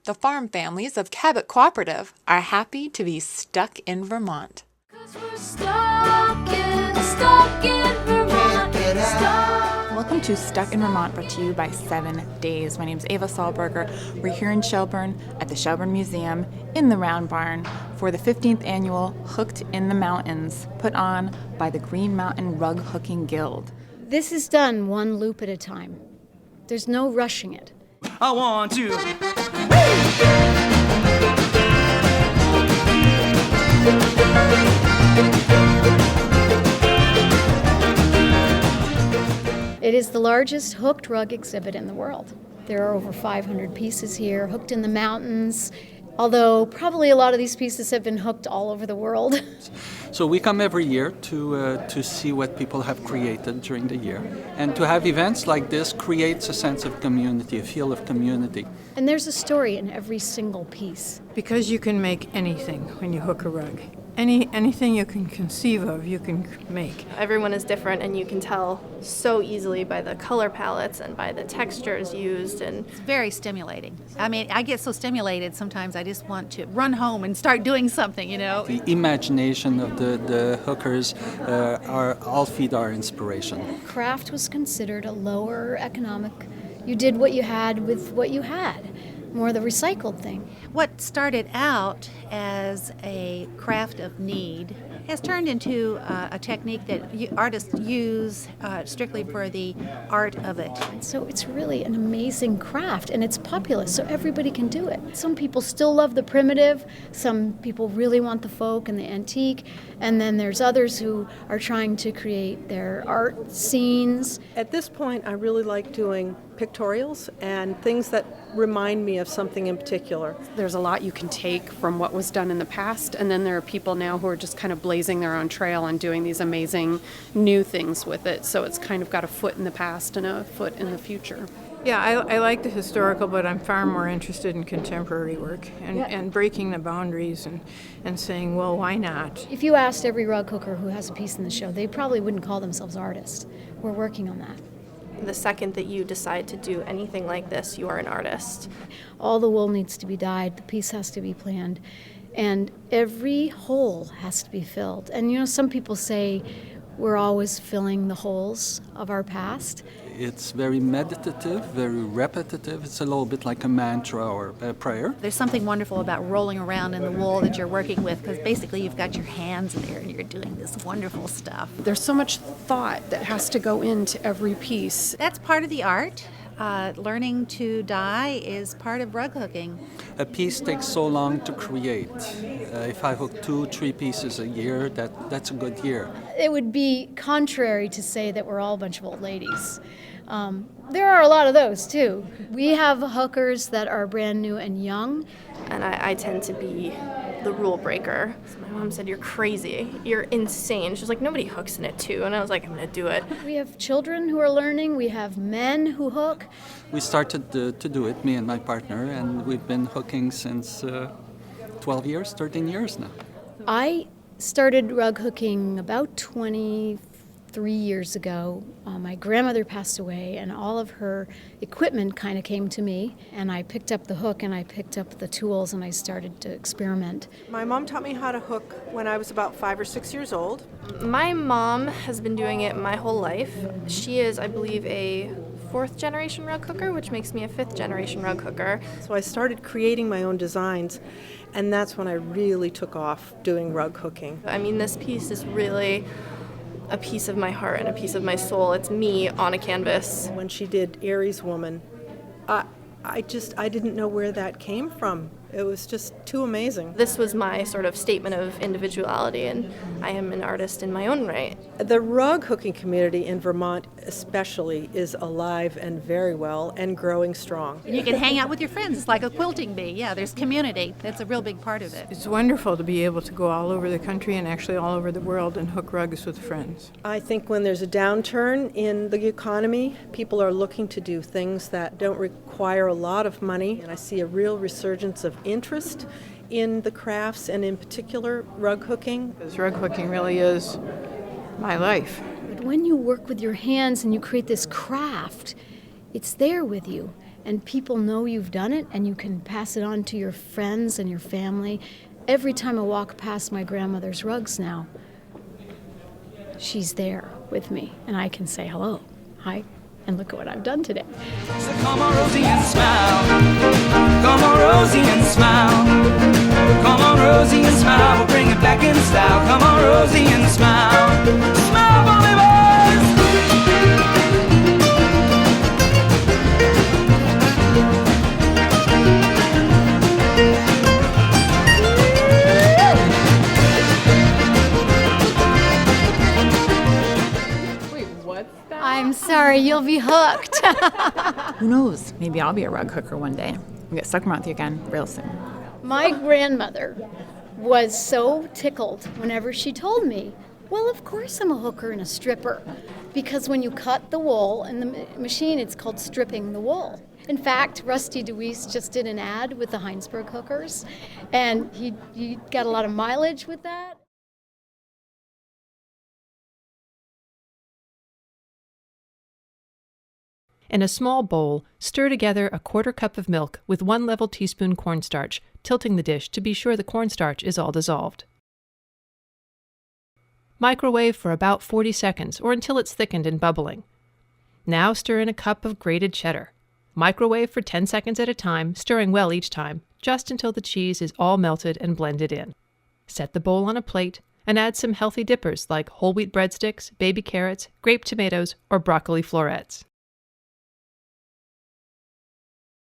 The farm families of Cabot Cooperative are happy to be stuck in Vermont. 'Cause we're stuck in Vermont. Welcome to Stuck in Vermont, brought to you by 7 Days. My name is Ava Sahlberger. We're here in Shelburne at the Shelburne Museum in the Round Barn for the 15th annual Hooked in the Mountains, put on by the Green Mountain Rug Hooking Guild. This is done one loop at a time. There's no rushing it. I want to. It is the largest hooked rug exhibit in the world. There are over 500 pieces here, hooked in the mountains, although probably a lot of these pieces have been hooked all over the world. So we come every year to see what people have created during the year. And to have events like this creates a sense of community, a feel of community. And there's a story in every single piece. Because you can make anything when you hook a rug. Anything you can conceive of, you can make. Everyone is different, and you can tell so easily by the color palettes and by the textures used. And it's very stimulating. I mean, I get so stimulated sometimes I just want to run home and start doing something, you know. The imagination of the hookers all feed our inspiration. Craft was considered a lower economic. You did what you had with what you had. More the recycled thing. What started out as a craft of need has turned into a technique that artists use strictly for the art of it. So it's really an amazing craft, and it's popular, so everybody can do it. Some people still love the primitive, some people really want the folk and the antique, and then there's others who are trying to create their art scenes. At this point, I really like doing pictorials and things that remind me of something in particular. There's a lot you can take from what was done in the past, and then there are people now who are just kind of blazing their own trail and doing these amazing new things with it. So it's kind of got a foot in the past and a foot in the future. Yeah, I like the historical, but I'm far more interested in contemporary work and breaking the boundaries and saying, well, why not? If you asked every rug hooker who has a piece in the show, they probably wouldn't call themselves artists. We're working on that. the second that you decide to do anything like this, you are an artist. All the wool needs to be dyed, the piece has to be planned, and every hole has to be filled. And you know, some people say we're always filling the holes of our past. It's very meditative, very repetitive. It's a little bit like a mantra or a prayer. There's something wonderful about rolling around in the wool that you're working with, because basically you've got your hands there and you're doing this wonderful stuff. There's so much thought that has to go into every piece. That's part of the art. Learning to dye is part of rug hooking. A piece takes so long to create. If I hook 2-3 pieces a year, that's a good year. It would be contrary to say that we're all a bunch of old ladies. There are a lot of those too. We have hookers that are brand new and young. And I tend to be the rule breaker. So my mom said, "You're crazy. You're insane." She was like, "Nobody hooks in it too." And I was like, "I'm going to do it." We have children who are learning. We have men who hook. We started to do it, me and my partner, and we've been hooking since 12 years, 13 years now. I started rug hooking about 23 years ago. My grandmother passed away, and all of her equipment kind of came to me, and I picked up the hook and I picked up the tools and I started to experiment. My mom taught me how to hook when I was about 5 or 6 years old. My mom has been doing it my whole life. She is, I believe, a 4th generation rug hooker, which makes me a 5th generation rug hooker. So I started creating my own designs, and that's when I really took off doing rug hooking. I mean, this piece is really a piece of my heart and a piece of my soul. It's me on a canvas. When she did Aries Woman, I didn't know where that came from. It was just too amazing. This was my sort of statement of individuality, and I am an artist in my own right. The rug hooking community in Vermont especially is alive and very well and growing strong. You can hang out with your friends. It's like a quilting bee. Yeah, there's community. That's a real big part of it. It's wonderful to be able to go all over the country and actually all over the world and hook rugs with friends. I think when there's a downturn in the economy, people are looking to do things that don't require a lot of money, and I see a real resurgence of interest in the crafts and in particular rug hooking. Because rug hooking really is my life. But when you work with your hands and you create this craft, it's there with you. and people know you've done it, and you can pass it on to your friends and your family. Every time I walk past my grandmother's rugs now, she's there with me, and I can say hello, hi, and look at what I've done today. So come on, Rosie, and smile. Come on, Rosie, and smile. Come on, Rosie, and smile. We'll bring it back in style. Come on, Rosie, and smile. Smile for me, boys. I'm sorry, you'll be hooked. Who knows? Maybe I'll be a rug hooker one day. We'll get stuck around you again real soon. My grandmother was so tickled whenever she told me, well, of course I'm a hooker and a stripper, because when you cut the wool in the machine, it's called stripping the wool. In fact, Rusty DeWeese just did an ad with the Heinsberg hookers, and he got a lot of mileage with that. In a small bowl, stir together a 1/4 cup of milk with 1 level teaspoon cornstarch, tilting the dish to be sure the cornstarch is all dissolved. Microwave for about 40 seconds or until it's thickened and bubbling. Now stir in a cup of grated cheddar. Microwave for 10 seconds at a time, stirring well each time, just until the cheese is all melted and blended in. Set the bowl on a plate and add some healthy dippers like whole wheat breadsticks, baby carrots, grape tomatoes, or broccoli florets.